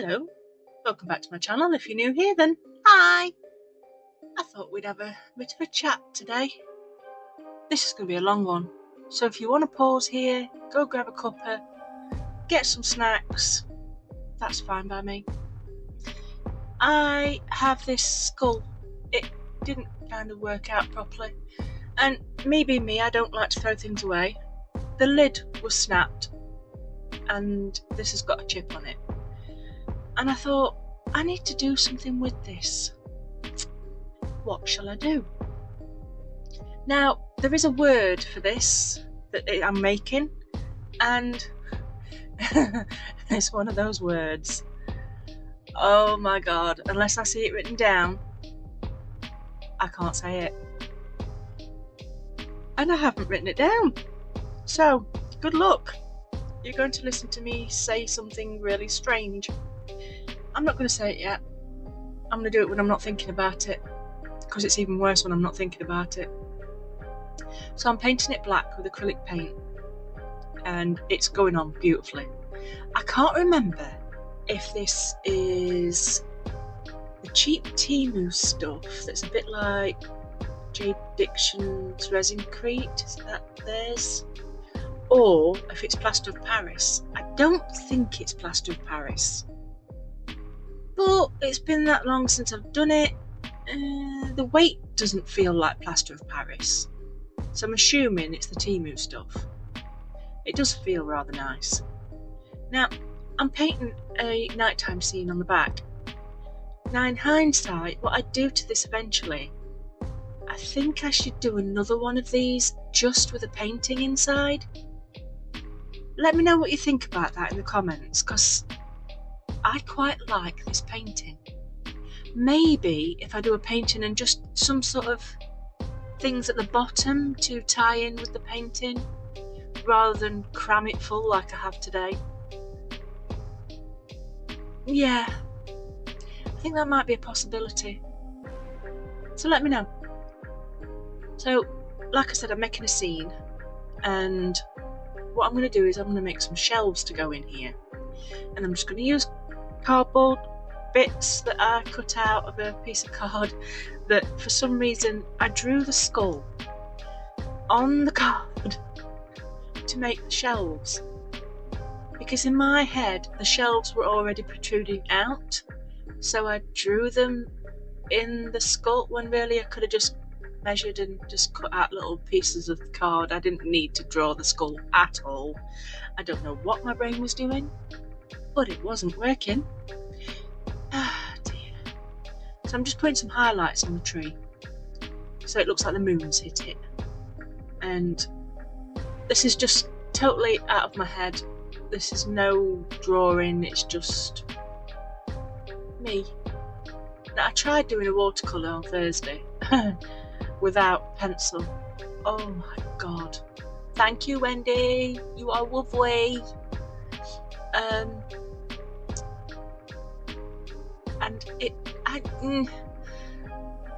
Hello, welcome back to my channel. If you're new here, then hi. I thought we'd have a bit of a chat today. This is going to be a long one, so if you want to pause here, go grab a cuppa, get some snacks, that's fine by me. I have this skull. It didn't kind of work out properly, and me being me, I don't like to throw things away. The lid was snapped and this has got a chip on it. And I thought, I need to do something with this. What shall I do? Now, there is a word for this that I'm making, and it's one of those words. Oh my God, unless I see it written down, I can't say it. And I haven't written it down. So, good luck. You're going to listen to me say something really strange. I'm not going to say it yet. I'm going to do it when I'm not thinking about it, because it's even worse when I'm not thinking about it. So I'm painting it black with acrylic paint, and it's going on beautifully. I can't remember if this is the cheap Temu stuff that's a bit like Jade Diction's Resincrete, is that theirs? Or if it's plaster of Paris. I don't think it's plaster of Paris. But it's been that long since I've done it. The weight doesn't feel like plaster of Paris, so I'm assuming it's the Temu stuff. It does feel rather nice. Now, I'm painting a nighttime scene on the back. Now, in hindsight, what I'd do to this eventually, I think I should do another one of these just with a painting inside. Let me know what you think about that in the comments, because I quite like this painting. Maybe if I do a painting and just some sort of things at the bottom to tie in with the painting, rather than cram it full like I have today. Yeah, I think that might be a possibility. So let me know. So, like I said, I'm making a scene, and what I'm going to do is I'm going to make some shelves to go in here, and I'm just going to use cardboard bits that I cut out of a piece of card that for some reason I drew the skull on the card to make the shelves, because in my head the shelves were already protruding out, so I drew them in the sculpt when really I could have just measured and just cut out little pieces of the card. I didn't need to draw the skull at all. I don't know what my brain was doing, but it wasn't working. Ah dear. So I'm just putting some highlights on the tree so it looks like the moon's hit it. And this is just totally out of my head. This is no drawing, it's just me. Now, I tried doing a watercolour on Thursday without pencil. Oh my God. Thank you, Wendy. You are lovely. And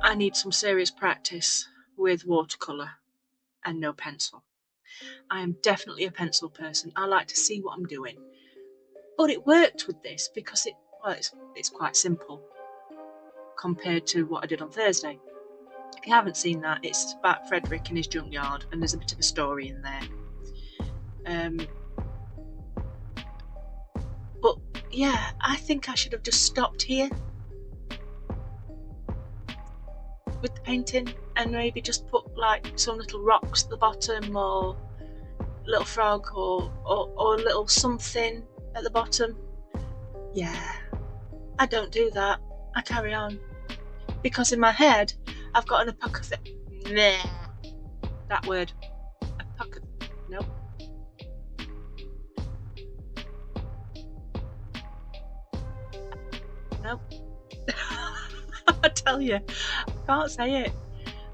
I need some serious practice with watercolour and no pencil. I am definitely a pencil person. I like to see what I'm doing. But it worked with this because it's quite simple compared to what I did on Thursday. If you haven't seen that, it's about Frederick and his junkyard, and there's a bit of a story in there. But yeah, I think I should have just stopped here with the painting and maybe just put like some little rocks at the bottom, or a little frog, or a little something at the bottom. Yeah, I don't do that. I carry on, because in my head I've got an apothecary. That word. Nope. Nope. I tell you, I can't say it.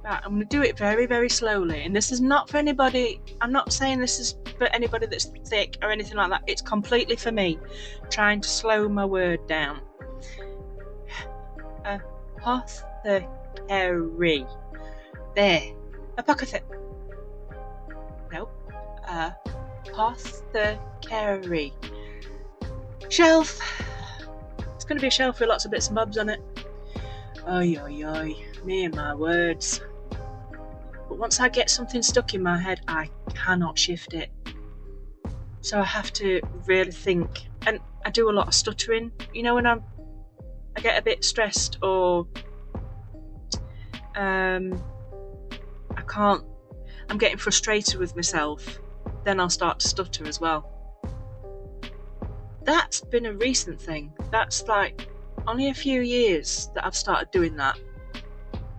Right, I'm going to do it very, very slowly. And this is not for anybody. I'm not saying this is for anybody that's thick or anything like that. It's completely for me, trying to slow my word down. Apothecary. There. Apothecary. Nope. Apothecary. Shelf. going to be a shelf with lots of bits and bobs on it. Oi, oi, oi, me and my words. But once I get something stuck in my head, I cannot shift it. So I have to really think. And I do a lot of stuttering. You know, when I get a bit stressed or I'm getting frustrated with myself, then I'll start to stutter as well. That's been a recent thing. That's like only a few years that I've started doing that.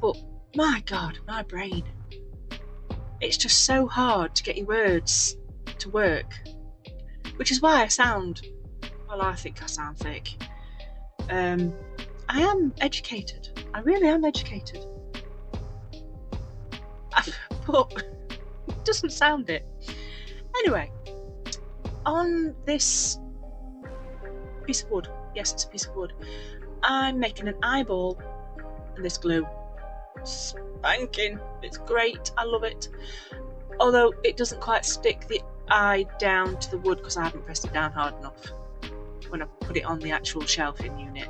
But my God, my brain. It's just so hard to get your words to work. Which is why I sound, well, I think I sound fake. I am educated. I really am educated. But it doesn't sound it. Anyway, on this piece of wood, yes, it's a piece of wood, I'm making an eyeball and this glue. Spanking. It's great. I love it. Although it doesn't quite stick the eye down to the wood because I haven't pressed it down hard enough when I put it on the actual shelving unit.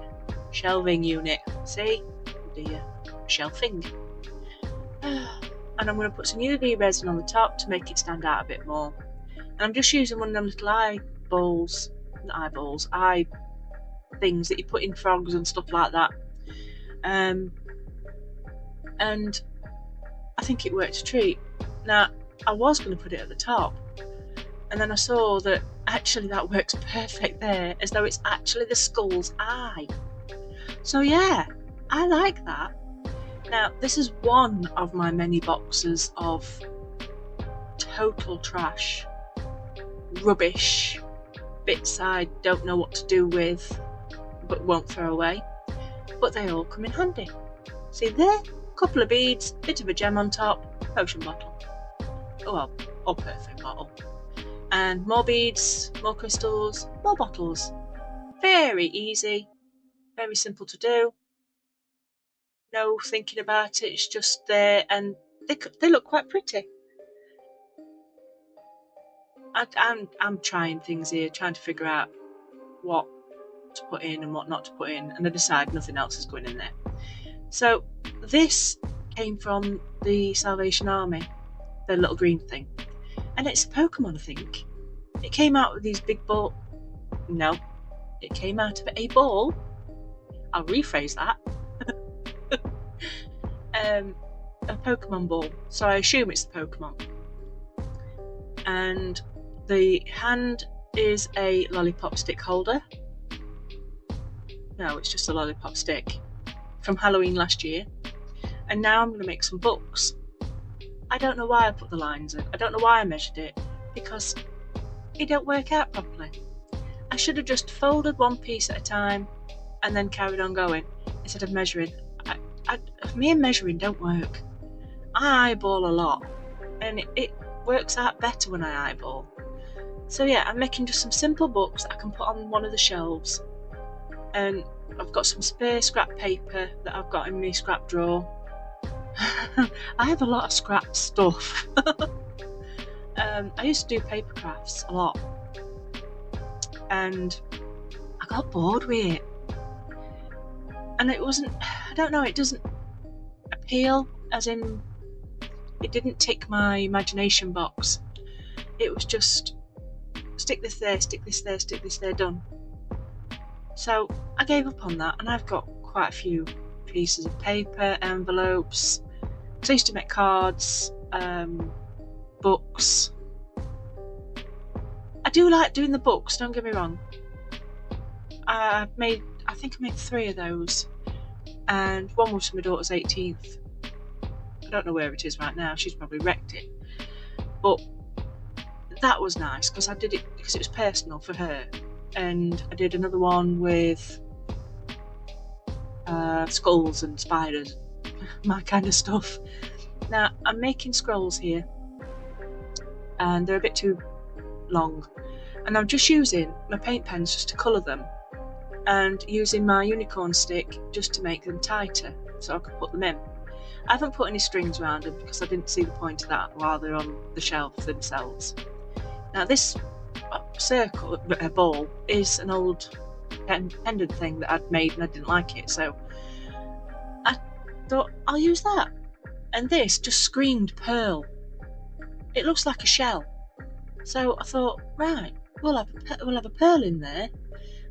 See? Oh dear. Shelving. And I'm going to put some UV resin on the top to make it stand out a bit more. And I'm just using one of them little eye things that you put in frogs and stuff like that. And I think it worked a treat. Now, I was going to put it at the top, and then I saw that actually that works perfect there, as though it's actually the skull's eye. So yeah, I like that. Now, this is one of my many boxes of total trash, rubbish, bits I don't know what to do with, but won't throw away. But they all come in handy. See there? Couple of beads, bit of a gem on top, potion bottle. Oh well, or perfume bottle. And more beads, more crystals, more bottles. Very easy, very simple to do. No thinking about it, it's just there, and they look quite pretty. I'm trying things here, trying to figure out what to put in and what not to put in, and I decide nothing else is going in there. So this came from the Salvation Army, the little green thing, and it's a Pokemon, I think. It came out with these big ball. No, it came out of a ball. I'll rephrase that. A Pokemon ball. So I assume it's the Pokemon. And the hand is a lollipop stick holder. No, it's just a lollipop stick from Halloween last year. And now I'm going to make some books. I don't know why I put the lines in. I don't know why I measured it, because it don't work out properly. I should have just folded one piece at a time and then carried on going instead of measuring. Me and measuring don't work. I eyeball a lot, and it works out better when I eyeball. So yeah, I'm making just some simple books that I can put on one of the shelves. And I've got some spare scrap paper that I've got in my scrap drawer. I have a lot of scrap stuff. I used to do paper crafts a lot, and I got bored with it. And it wasn't, I don't know, it doesn't appeal, as in, it didn't tick my imagination box. It was just, stick this there, stick this there, stick this there, done. So I gave up on that, and I've got quite a few pieces of paper, envelopes. So I used to make cards, books. I do like doing the books, don't get me wrong. I think I made 3 of those, and one was for my daughter's 18th. I don't know where it is right now, she's probably wrecked it. But that was nice, because I did it because it was personal for her. And I did another one with skulls and spiders, my kind of stuff. Now, I'm making scrolls here, and they're a bit too long. And I'm just using my paint pens just to colour them, and using my unicorn stick just to make them tighter so I can put them in. I haven't put any strings around them because I didn't see the point of that while they're on the shelf themselves. Now this circle, ball, is an old pendant thing that I'd made and I didn't like it, so I thought I'll use that. And this just screamed pearl. It looks like a shell. So I thought, right, we'll have a pearl in there.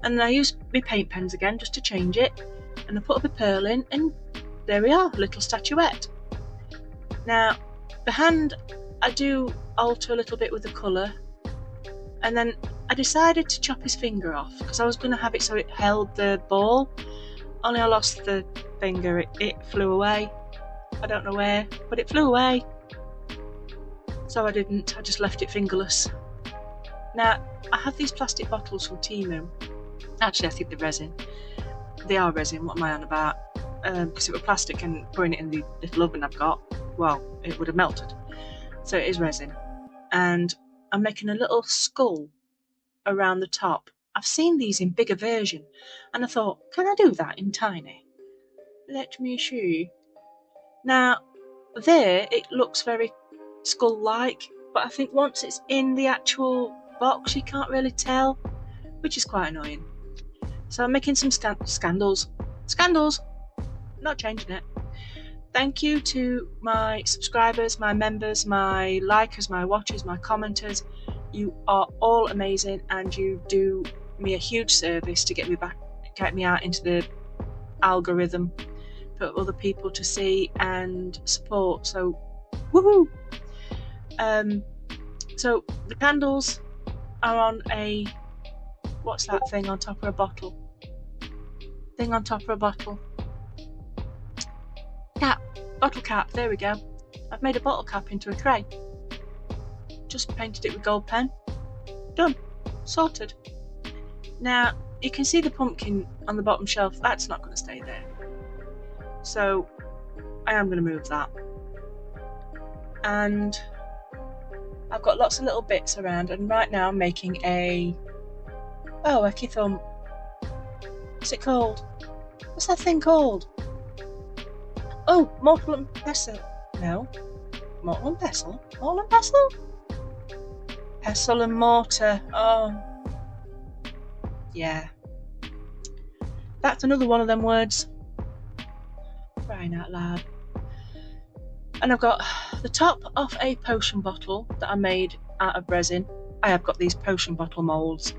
And I used my paint pens again just to change it. And I put up a pearl in, and there we are, little statuette. Now, the hand, I do alter a little bit with the colour. And then I decided to chop his finger off, because I was going to have it so it held the ball. Only I lost the finger, it flew away. I don't know where, but it flew away. So I didn't, I just left it fingerless. Now, I have these plastic bottles from Temu. Actually, I think they're resin. They are resin, what am I on about? Because if it were plastic and putting it in the little oven I've got, well, it would have melted. So it is resin. And I'm making a little skull around the top. I've seen these in bigger version, and I thought, can I do that in tiny? Let me show you. Now, there it looks very skull-like, but I think once it's in the actual box you can't really tell, which is quite annoying. So I'm making some scandals, not changing it. Thank you to my subscribers, my members, my likers, my watchers, my commenters. You are all amazing, and you do me a huge service to get me out into the algorithm for other people to see and support. So woohoo! So the candles are on a, what's that thing on top of a bottle? Thing on top of a bottle. Cap. Bottle cap, there we go. I've made a bottle cap into a tray. Just painted it with gold pen. Done. Sorted. Now, you can see the pumpkin on the bottom shelf. That's not going to stay there. So, I am going to move that. And I've got lots of little bits around, and right now I'm making a ecky thumb. What's it called? What's that thing called? Oh, mortal and pestle. No. Mortal and pestle? Mortal and pestle? Pestle and mortar. Oh. Yeah. That's another one of them words. Crying out loud. And I've got the top of a potion bottle that I made out of resin. I have got these potion bottle moulds.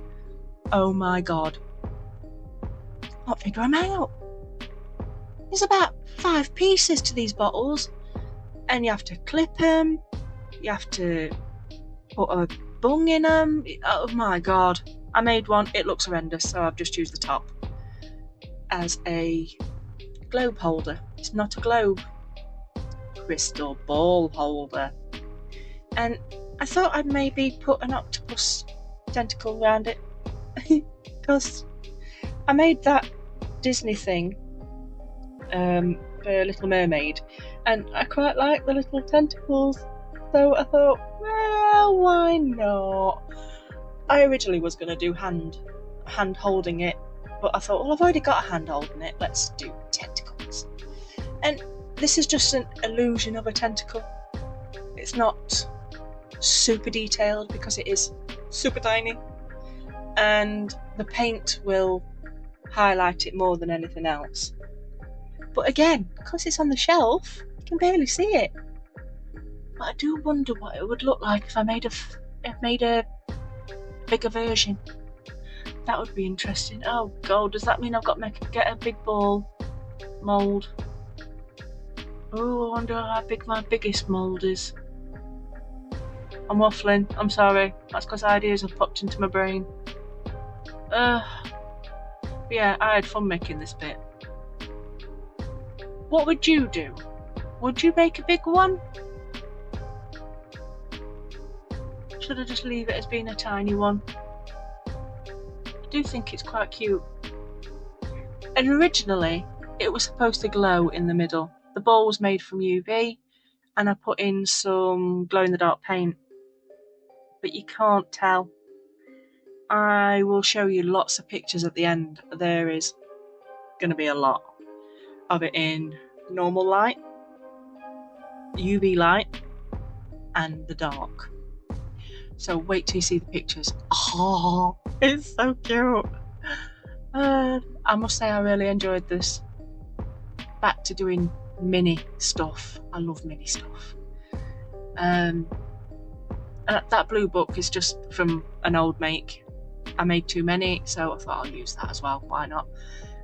Oh my god. Can't figure them out. There's about 5 pieces to these bottles, and you have to clip them, you have to put a bung in them. Oh my god. I made one, it looks horrendous, so I've just used the top as a globe holder. It's not a globe. Crystal ball holder. And I thought I'd maybe put an octopus tentacle around it, because I made that Disney thing for Little Mermaid, and I quite like the little tentacles, so I thought, well, why not? I originally was going to do hand holding it, but I thought, well, I've already got a hand holding it, let's do tentacles. And this is just an illusion of a tentacle. It's not super detailed because it is super tiny, and the paint will highlight it more than anything else. But again, because it's on the shelf, you can barely see it. But I do wonder what it would look like if I made a bigger version. That would be interesting. Oh god, does that mean I've got to get a big ball mould? Oh, I wonder how big my biggest mould is. I'm waffling, I'm sorry. That's because ideas have popped into my brain. Yeah, I had fun making this bit. What would you do? Would you make a big one? Should I just leave it as being a tiny one? I do think it's quite cute. And originally, it was supposed to glow in the middle. The ball was made from UV, and I put in some glow-in-the-dark paint. But you can't tell. I will show you lots of pictures at the end. There is going to be a lot of it in normal light, UV light, and the dark. So wait till you see the pictures. Oh, it's so cute. I must say I really enjoyed this. Back to doing mini stuff. I love mini stuff. And that blue book is just from an old make. I made too many, so I thought I'll use that as well. Why not?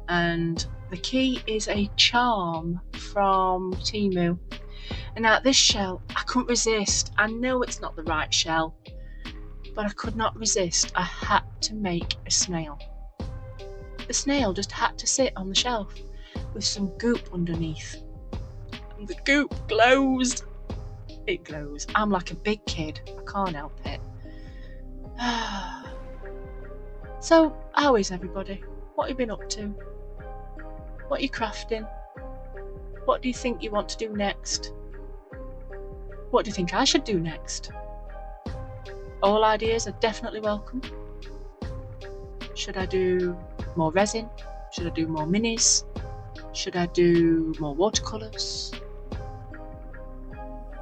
And the key is a charm from Temu. And now this shell, I couldn't resist. I know it's not the right shell, but I could not resist. I had to make a snail. The snail just had to sit on the shelf with some goop underneath. And the goop glows. It glows. I'm like a big kid. I can't help it. So, how is everybody? What have you been up to? What are you crafting? What do you think you want to do next? What do you think I should do next? All ideas are definitely welcome. Should I do more resin? Should I do more minis? Should I do more watercolours?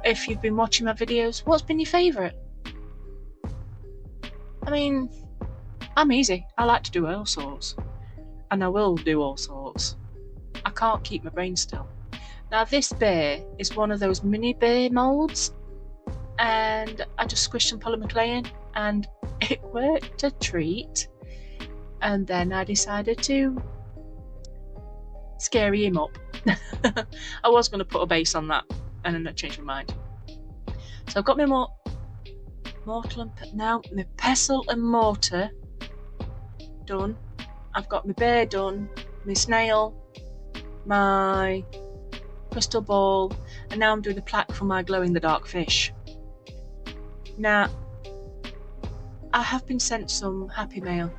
If you've been watching my videos, what's been your favourite? I mean, I'm easy. I like to do all sorts. And I will do all sorts. I can't keep my brain still. Now this bear is one of those mini bear moulds, and I just squished some polymer clay in and it worked a treat. And then I decided to scary him up. I was going to put a base on that and then I changed my mind. So I've got my my pestle and mortar done. I've got my bear done, my snail, my crystal ball, and now I'm doing a plaque for my glow-in-the-dark fish. Now, I have been sent some happy mail,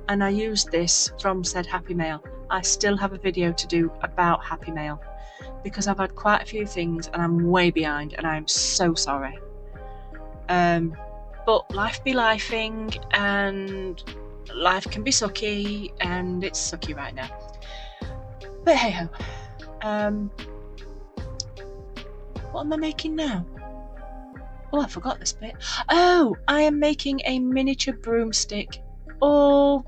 and I used this from said happy mail. I still have a video to do about happy mail, because I've had quite a few things and I'm way behind, and I'm so sorry. But life be lifing, and life can be sucky, and it's sucky right now. But hey ho. What am I making now? Oh, I forgot this bit. Oh, I am making a miniature broomstick, or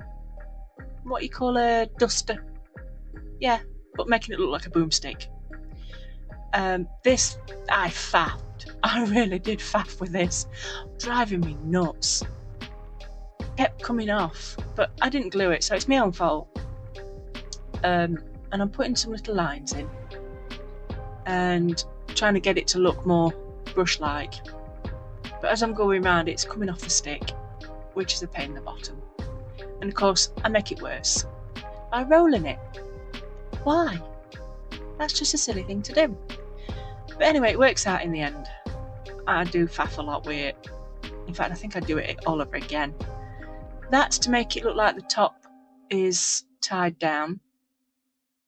what you call a duster. Yeah, but making it look like a broomstick. This, I faffed. I really did faff with this. Driving me nuts. Kept coming off, but I didn't glue it, so it's my own fault. And I'm putting some little lines in and trying to get it to look more brush-like. But as I'm going around, it's coming off the stick, which is a pain in the bottom. And of course, I make it worse by rolling it. Why? That's just a silly thing to do. But anyway, it works out in the end. I do faff a lot with it. In fact, I think I'd do it all over again. That's to make it look like the top is tied down,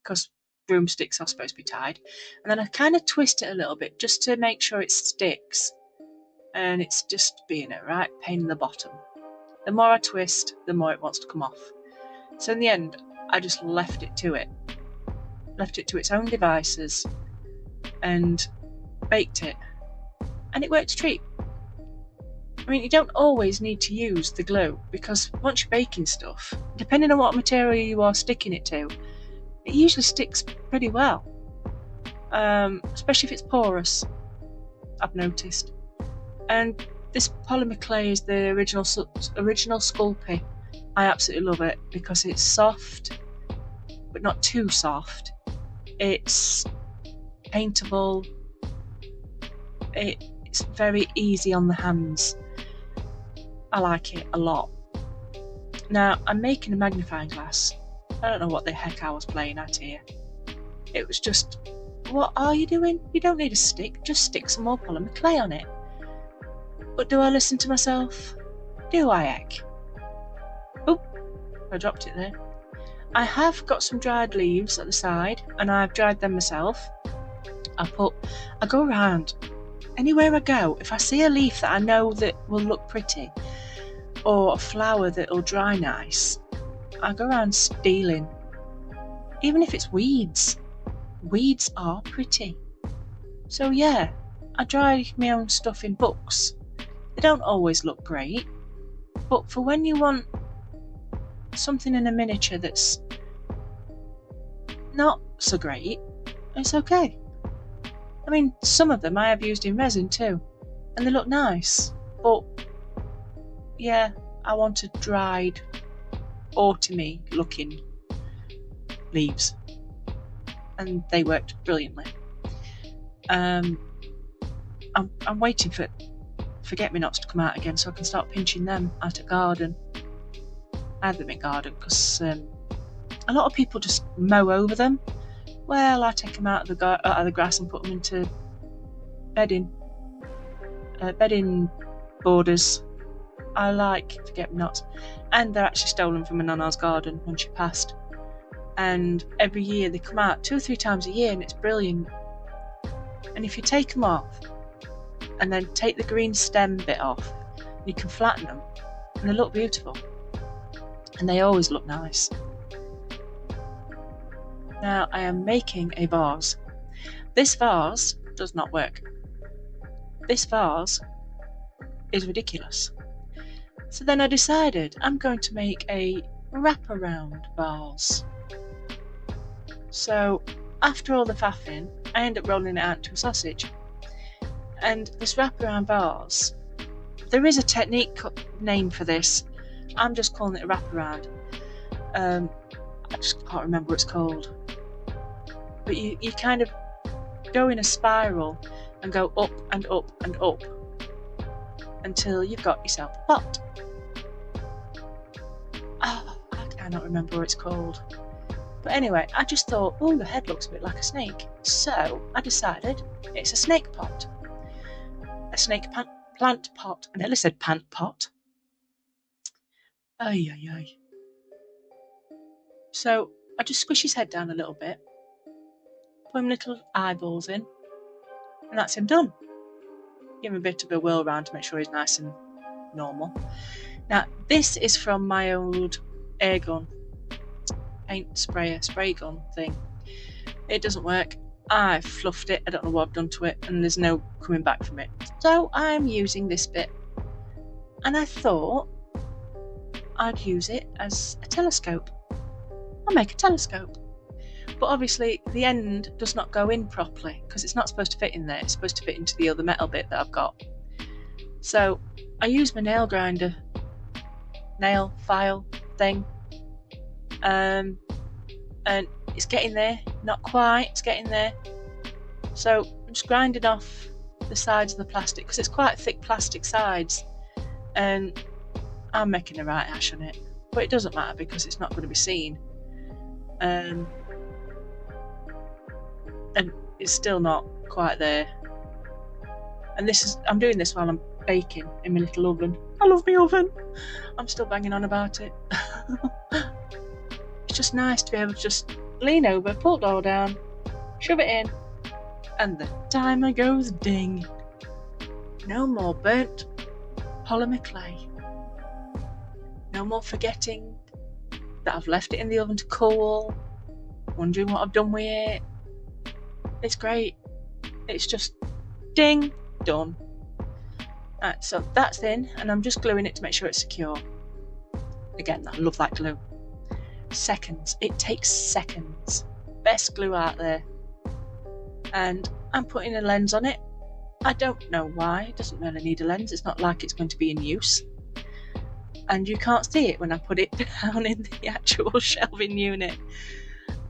because broomsticks are supposed to be tied. And then I kind of twist it a little bit just to make sure it sticks. And it's just being a right pain in the bottom. The more I twist, the more it wants to come off. So in the end, I just left it to it. Left it to its own devices and baked it. And it worked a treat. I mean, you don't always need to use the glue, because once you're baking stuff, depending on what material you are sticking it to, it usually sticks pretty well. Especially if it's porous, I've noticed. And this polymer clay is the original Sculpey. I absolutely love it because it's soft, but not too soft. It's paintable. It's very easy on the hands. I like it a lot. Now, I'm making a magnifying glass. I don't know what the heck I was playing at here. It was just, what are you doing? You don't need a stick, just stick some more polymer clay on it. But do I listen to myself? Do I, heck? Oh, I dropped it there. I have got some dried leaves at the side, and I've dried them myself. I go around, anywhere I go, if I see a leaf that I know that will look pretty, or a flower that'll dry nice, I go around stealing. Even if it's weeds. Weeds are pretty. So yeah, I dry my own stuff in books. They don't always look great, but for when you want something in a miniature that's not so great, it's okay. I mean, some of them I have used in resin too, and they look nice, but yeah, I wanted dried, autumny looking leaves, and they worked brilliantly. I'm waiting for forget-me-nots to come out again so I can start pinching them out of garden. I have them in garden because a lot of people just mow over them. Well, I take them out of the grass and put them into bedding borders. I like forget-me-nots, and they're actually stolen from a nana's garden when she passed. And every year they come out 2 or 3 times a year, and it's brilliant. And if you take them off and then take the green stem bit off, you can flatten them, and they look beautiful. And they always look nice. Now I am making a vase. This vase does not work. This vase is ridiculous. So then I decided I'm going to make a wraparound vase. So after all the faffing, I end up rolling it out into a sausage. And this wraparound vase, there is a technique name for this. I'm just calling it a wraparound. I just can't remember what it's called. But you kind of go in a spiral and go up and up and up until you've got yourself a pot. Oh, I cannot remember what it's called. But anyway, I just thought, oh, the head looks a bit like a snake. So I decided it's a snake pot. A snake plant pot. I nearly said pant pot. Ay, ay, ay. So I just squish his head down a little bit, put him little eyeballs in, and that's him done. Give him a bit of a whirl round to make sure he's nice and normal. Now, this is from my old air gun, paint spray gun thing. It doesn't work. I've fluffed it. I don't know what I've done to it, and there's no coming back from it. So I'm using this bit, and I thought I'd use it as a telescope. I'll make a telescope. But obviously the end does not go in properly because it's not supposed to fit in there. It's supposed to fit into the other metal bit that I've got. So I use my nail grinder, nail file thing, and it's getting there. Not quite, it's getting there. So I'm just grinding off the sides of the plastic because it's quite thick plastic sides, and I'm making a right hash on it. But it doesn't matter because it's not going to be seen. And it's still not quite there. And I'm doing this while I'm baking in my little oven. I love my oven. I'm still banging on about it. It's just nice to be able to just lean over, pull the door down, shove it in, and the timer goes ding. No more burnt polymer clay. No more forgetting that I've left it in the oven to cool, wondering what I've done with it. It's great. It's just ding, done. Right, so that's in, and I'm just gluing it to make sure it's secure. Again, I love that glue. Seconds. It takes seconds. Best glue out there. And I'm putting a lens on it. I don't know why. It doesn't really need a lens. It's not like it's going to be in use. And you can't see it when I put it down in the actual shelving unit.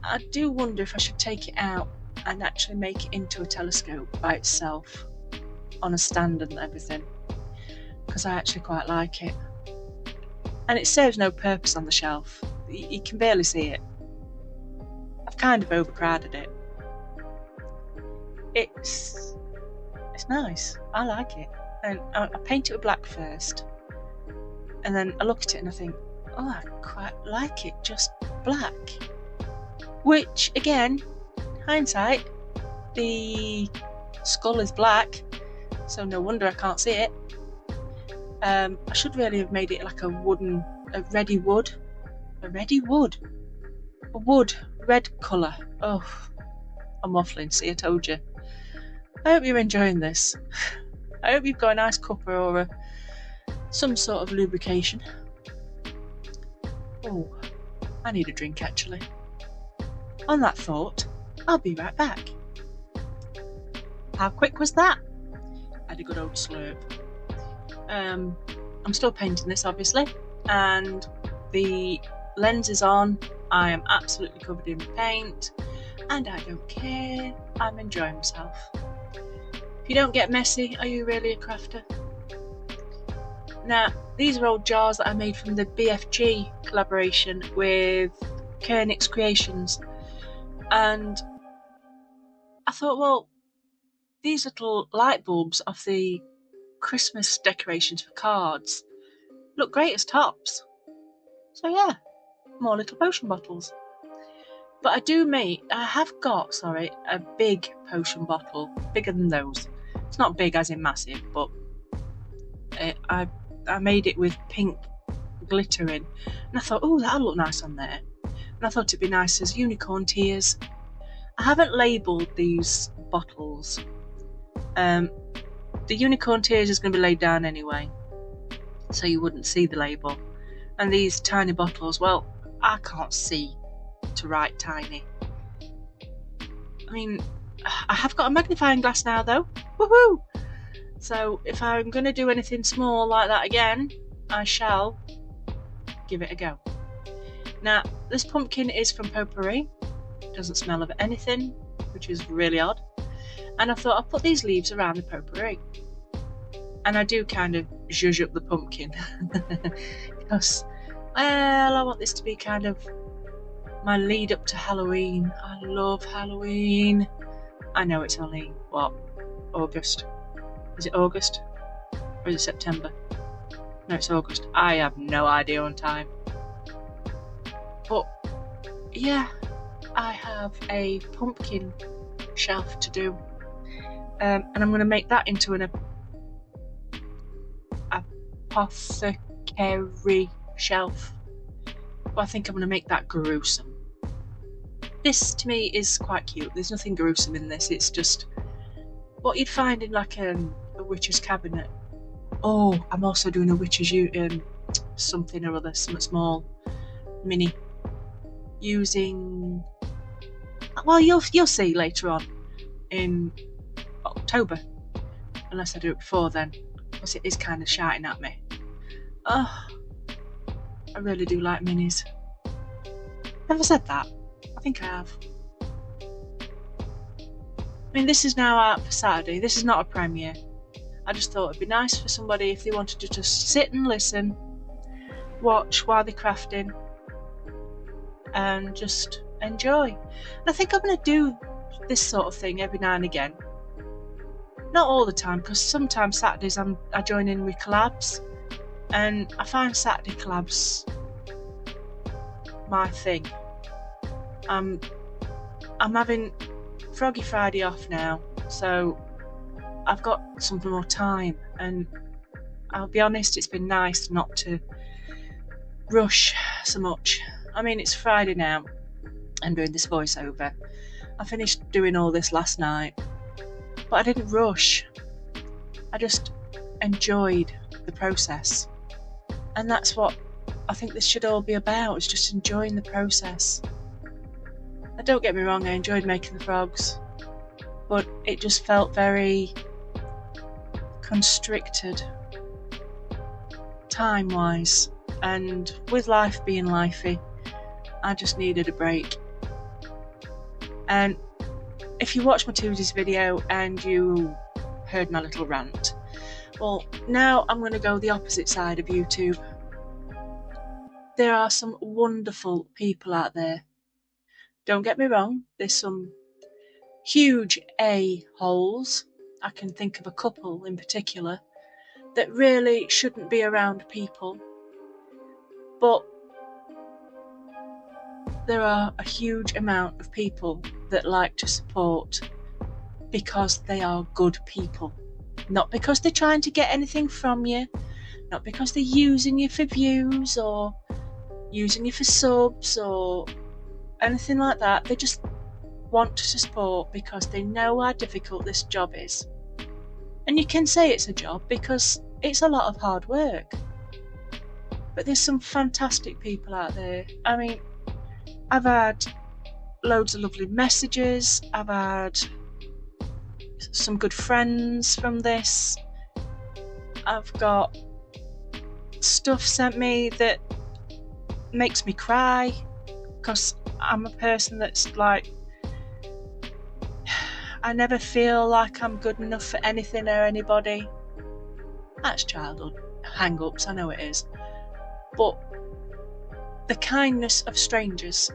I do wonder if I should take it out and actually make it into a telescope by itself on a stand and everything, because I actually quite like it, and it serves no purpose on the shelf. You can barely see it. I've kind of overcrowded it. It's nice. I like it, and I paint it with black first, and then I look at it and I think, oh, I quite like it just black. Which, again, hindsight, the skull is black, so no wonder I can't see it. I should really have made it like a ready wood red colour. Oh, I'm waffling, see, I told you. I hope you're enjoying this. I hope you've got a nice cuppa or some sort of lubrication. Oh, I need a drink actually. On that thought, I'll be right back. How quick was that? I had a good old slurp. I'm still painting this obviously, and the lens is on. I am absolutely covered in paint, and I don't care. I'm enjoying myself. If you don't get messy, are you really a crafter? Now, these are old jars that I made from the BFG collaboration with Koenig's Creations, and I thought, well, these little light bulbs off the Christmas decorations for cards look great as tops. So yeah, more little potion bottles. But I have got a big potion bottle, bigger than those. It's not big as in massive, but I made it with pink glitter in, and I thought, oh, that'll look nice on there. And I thought it'd be nice as unicorn tears. I haven't labelled these bottles. The unicorn tears is going to be laid down anyway, so you wouldn't see the label. And these tiny bottles, well, I can't see to write tiny. I mean, I have got a magnifying glass now though. Woohoo! So if I'm going to do anything small like that again, I shall give it a go. Now, this pumpkin is from Potpourri. It doesn't smell of anything, which is really odd. And I thought I'll put these leaves around the potpourri. And I do kind of zhuzh up the pumpkin. Because, well, I want this to be kind of my lead up to Halloween. I love Halloween. I know it's only, August. Is it August? Or is it September? No, it's August. I have no idea on time. But, yeah, I have a pumpkin shelf to do. And I'm going to make that into an apothecary shelf. But I think I'm going to make that gruesome. This to me is quite cute. There's nothing gruesome in this. It's just what you'd find in like a witch's cabinet. Oh, I'm also doing a witch's something or other, something small, mini, using. Well, you'll see later on in October, unless I do it before then, because it is kind of shouting at me. Oh, I really do like minis. Have I said that? I think I have. I mean, this is now out for Saturday. This is not a premiere. I just thought it'd be nice for somebody if they wanted to just sit and listen, watch while they're crafting, and just enjoy. And I think I'm going to do this sort of thing every now and again. Not all the time, because sometimes Saturdays I join in with collabs, and I find Saturday collabs my thing. I'm having Froggy Friday off now, so I've got some more time, and I'll be honest, it's been nice not to rush so much. I mean, it's Friday now. I'm doing this voiceover. I finished doing all this last night, but I didn't rush. I just enjoyed the process, and that's what I think this should all be about, is just enjoying the process. And don't get me wrong, I enjoyed making the frogs, but it just felt very constricted time-wise, and with life being lifey, I just needed a break. And if you watched my Tuesday's video and you heard my little rant, well, now I'm going to go the opposite side of YouTube. There are some wonderful people out there. Don't get me wrong, there's some huge a-holes. I can think of a couple in particular that really shouldn't be around people. But there are a huge amount of people that like to support because they are good people. Not because they're trying to get anything from you, not because they're using you for views or using you for subs or anything like that. They just want to support because they know how difficult this job is. And you can say it's a job because it's a lot of hard work. But there's some fantastic people out there. I mean, I've had loads of lovely messages. I've had some good friends from this. I've got stuff sent me that makes me cry, because I'm a person that's like, I never feel like I'm good enough for anything or anybody. That's childhood hang-ups, I know it is. But the kindness of strangers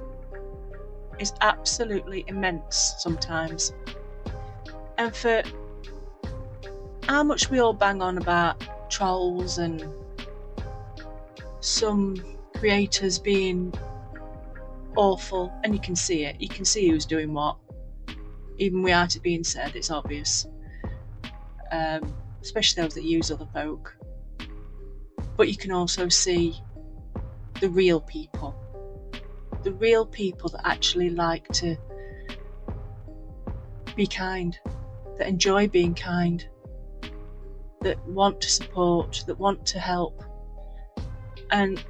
is absolutely immense sometimes. And for how much we all bang on about trolls and some creators being awful, and you can see it, you can see who's doing what, even without it being said, it's obvious, especially those that use other folk. But you can also see the real people that actually like to be kind, that enjoy being kind, that want to support, that want to help. And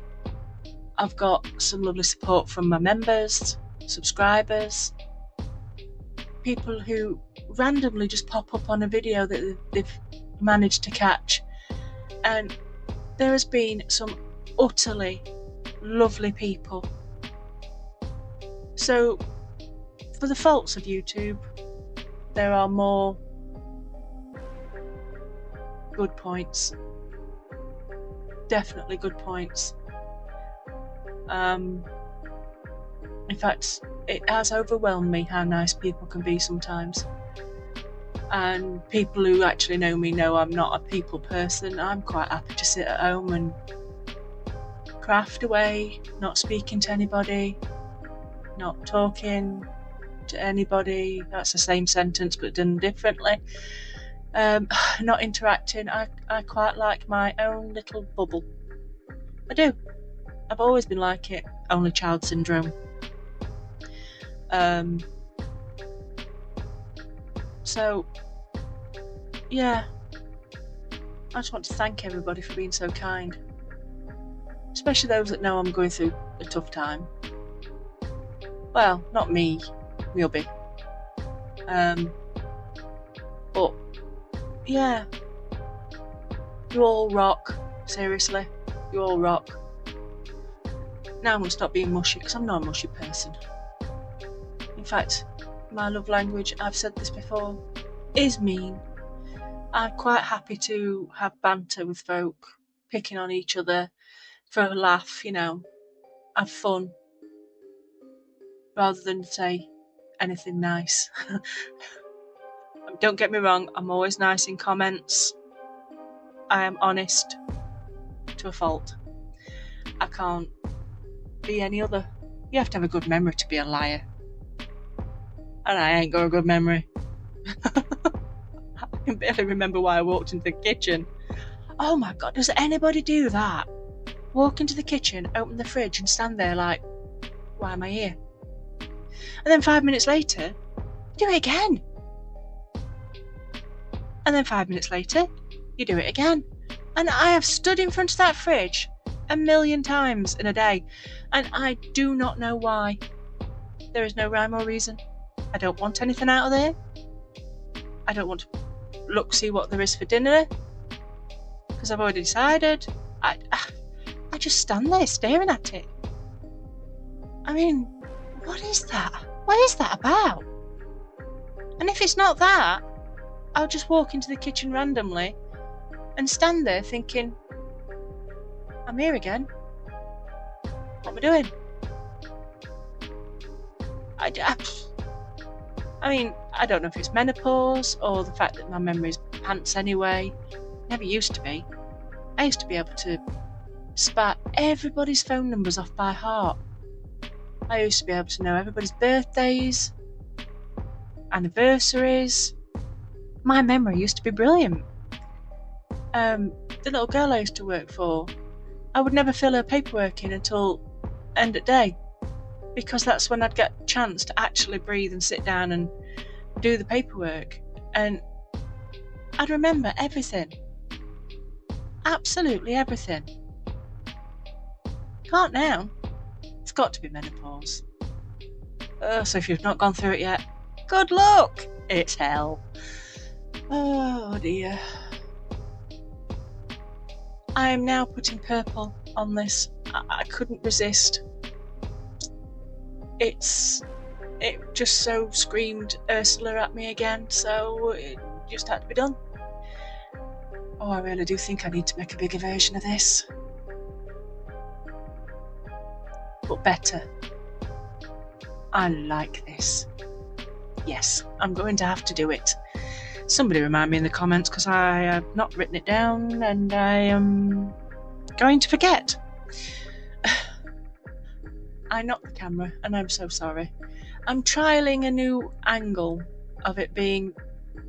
I've got some lovely support from my members, subscribers, people who randomly just pop up on a video that they've managed to catch. And there has been some utterly lovely people. So for the faults of YouTube, there are more good points. Definitely good points. In fact, it has overwhelmed me how nice people can be sometimes. And people who actually know me know I'm not a people person. I'm quite happy to sit at home and craft away, not speaking to anybody, not talking to anybody. That's the same sentence but done differently. Not interacting. I quite like my own little bubble. I do. I've always been like it. Only child syndrome. So, yeah, I just want to thank everybody for being so kind, especially those that know I'm going through a tough time. Well, not me, Wheelby. But, yeah, you all rock, seriously, you all rock. Now I'm going to stop being mushy, because I'm not a mushy person. In fact, my love language, I've said this before, is mean. I'm quite happy to have banter with folk, picking on each other for a laugh, have fun, rather than say anything nice. Don't get me wrong, I'm always nice in comments. I am honest to a fault. I can't be any other. You have to have a good memory to be a liar. And I ain't got a good memory. I can barely remember why I walked into the kitchen. Oh my God, does anybody do that? Walk into the kitchen, open the fridge and stand there like, why am I here? And then 5 minutes later, do it again. And then 5 minutes later, you do it again. And I have stood in front of that fridge 1,000,000 times in a day, and I do not know why. There is no rhyme or reason. I don't want anything out of there. I don't want to see what there is for dinner, because I've already decided. I just stand there staring at it. I mean, what is that? What is that about? And if it's not that, I'll just walk into the kitchen randomly and stand there thinking, I'm here again. What am I doing? I mean, I don't know if it's menopause or the fact that my memory's pants anyway. Never used to be. I used to be able to spat everybody's phone numbers off by heart. I used to be able to know everybody's birthdays, anniversaries. My memory used to be brilliant. The little girl I used to work for, I would never fill her paperwork in until end of day, because that's when I'd get a chance to actually breathe and sit down and do the paperwork. And I'd remember everything. Absolutely everything. Can't now. It's got to be menopause. So if you've not gone through it yet, good luck! It's hell. Oh dear. I am now putting purple on this. I couldn't resist. It just so screamed Ursula at me again, so it just had to be done. Oh, I really do think I need to make a bigger version of this. But better. I like this. Yes, I'm going to have to do it. Somebody remind me in the comments, because I have not written it down and I am going to forget. I knocked the camera and I'm so sorry. I'm trialling a new angle of it being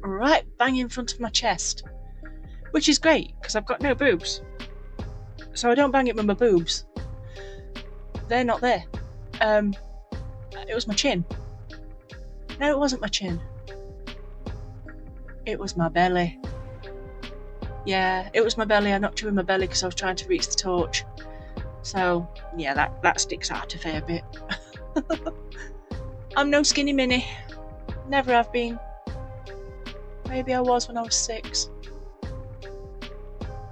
right bang in front of my chest, which is great because I've got no boobs, so I don't bang it with my boobs. They're not there. It was my chin. No, it wasn't my chin. It was my belly. Yeah, it was my belly. I knocked you with my belly because I was trying to reach the torch. So, yeah, that sticks out a fair bit. I'm no skinny mini. Never have been. Maybe I was when I was 6.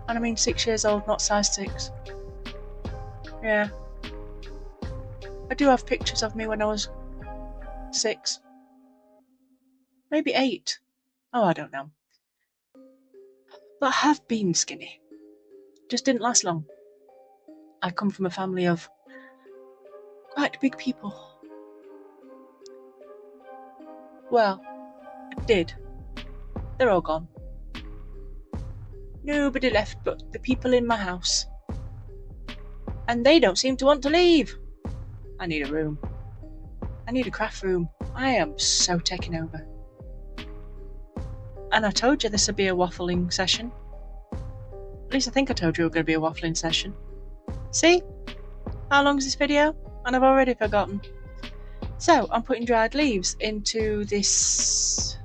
And I mean 6 years old, not size 6. Yeah. I do have pictures of me when I was 6. Maybe 8. Oh, I don't know. But I have been skinny. Just didn't last long. I come from a family of quite big people. Well, I did. They're all gone. Nobody left but the people in my house. And they don't seem to want to leave. I need a room. I need a craft room. I am so taken over. And I told you this would be a waffling session. At least I think I told you it was going to be a waffling session. See? How long is this video? And I've already forgotten. So, I'm putting dried leaves into this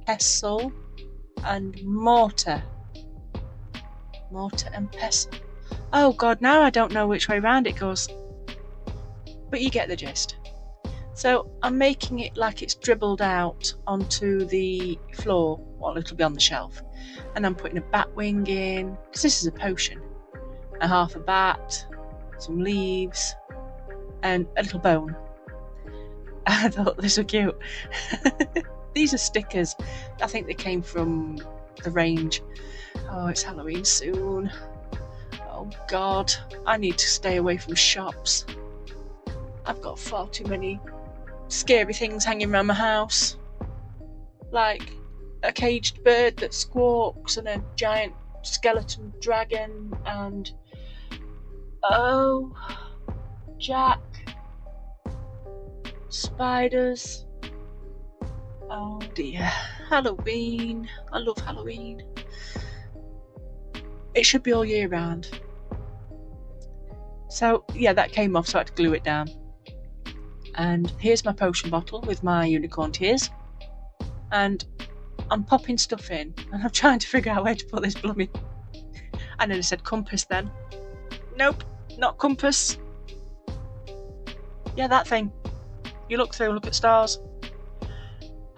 pestle and mortar. Mortar and pestle. Oh god, now I don't know which way round it goes. But you get the gist. So I'm making it like it's dribbled out onto the floor, well, it'll be on the shelf. And I'm putting a bat wing in, because this is a potion. A half a bat, some leaves, and a little bone. I thought this was cute. These are stickers. I think they came from the range. Oh, it's Halloween soon. Oh god, I need to stay away from shops. I've got far too many scary things hanging around my house. Like a caged bird that squawks and a giant skeleton dragon and... oh, Jack. Spiders. Oh dear. Halloween. I love Halloween. It should be all year round. So yeah, that came off, so I had to glue it down. And here's my potion bottle with my unicorn tears. And I'm popping stuff in, and I'm trying to figure out where to put this blooming... I nearly said compass then. Nope, not compass. Yeah, that thing. You look through, look at stars.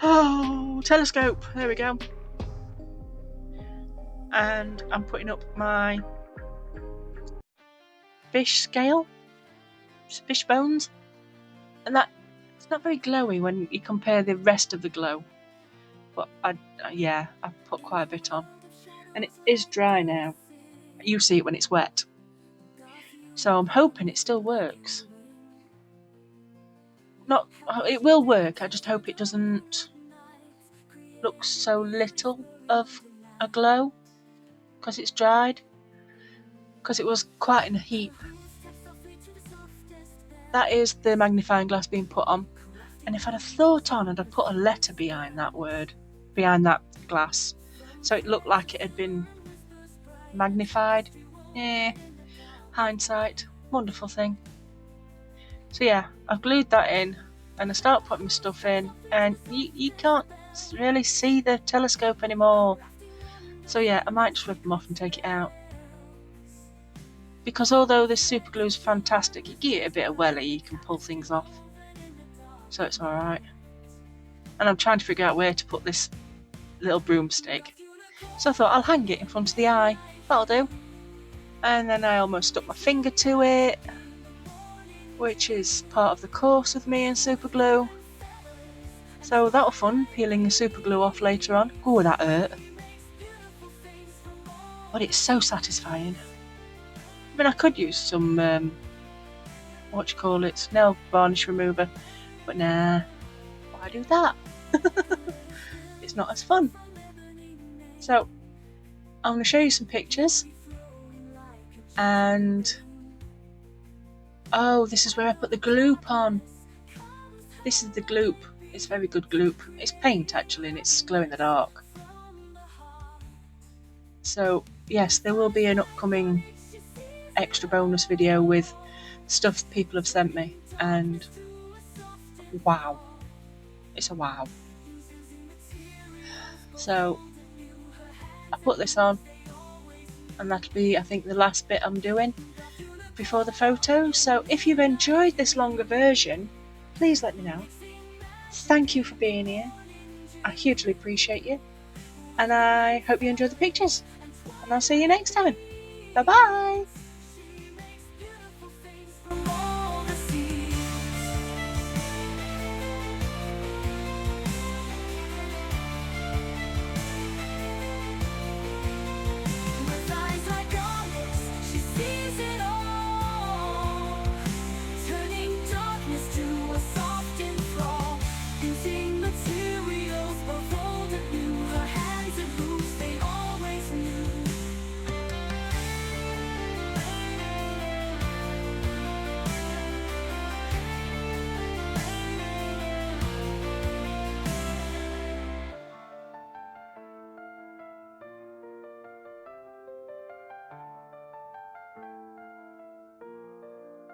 Oh, telescope. There we go. And I'm putting up my fish scale, fish bones, and that it's not very glowy when you compare the rest of the glow. But I put quite a bit on, and it is dry now. You see it when it's wet, so I'm hoping it still works. It will work. I just hope it doesn't look so little of a glow because it's dried. Because it was quite in a heap. That is the magnifying glass being put on. And if I'd have thought on, I'd have put a letter behind that word, behind that glass. So it looked like it had been magnified. Hindsight. Wonderful thing. So yeah, I've glued that in and I start putting my stuff in and you can't really see the telescope anymore. So yeah, I might just rip them off and take it out. because although this super glue is fantastic, you give it a bit of welly, you can pull things off, so it's alright. And I'm trying to figure out where to put this little broomstick, so I thought I'll hang it in front of the eye, that'll do. And then I almost stuck my finger to it, which is part of the course with me and super glue. So that'll be fun, peeling the super glue off later on. Oh, that hurt. But it's so satisfying. I mean, I could use some, nail varnish remover, but nah, why do that? It's not as fun. So, I'm going to show you some pictures, and oh, this is where I put the gloop on. This is the gloop. It's very good gloop. It's paint actually, and it's glow in the dark. So yes, there will be an upcoming extra bonus video with stuff people have sent me, and wow, it's a wow. So I put this on, and that'll be, I think, the last bit I'm doing before the photo. So if you've enjoyed this longer version, please let me know. Thank you for being here. I hugely appreciate you, and I hope you enjoy the pictures, and I'll see you next time. Bye bye.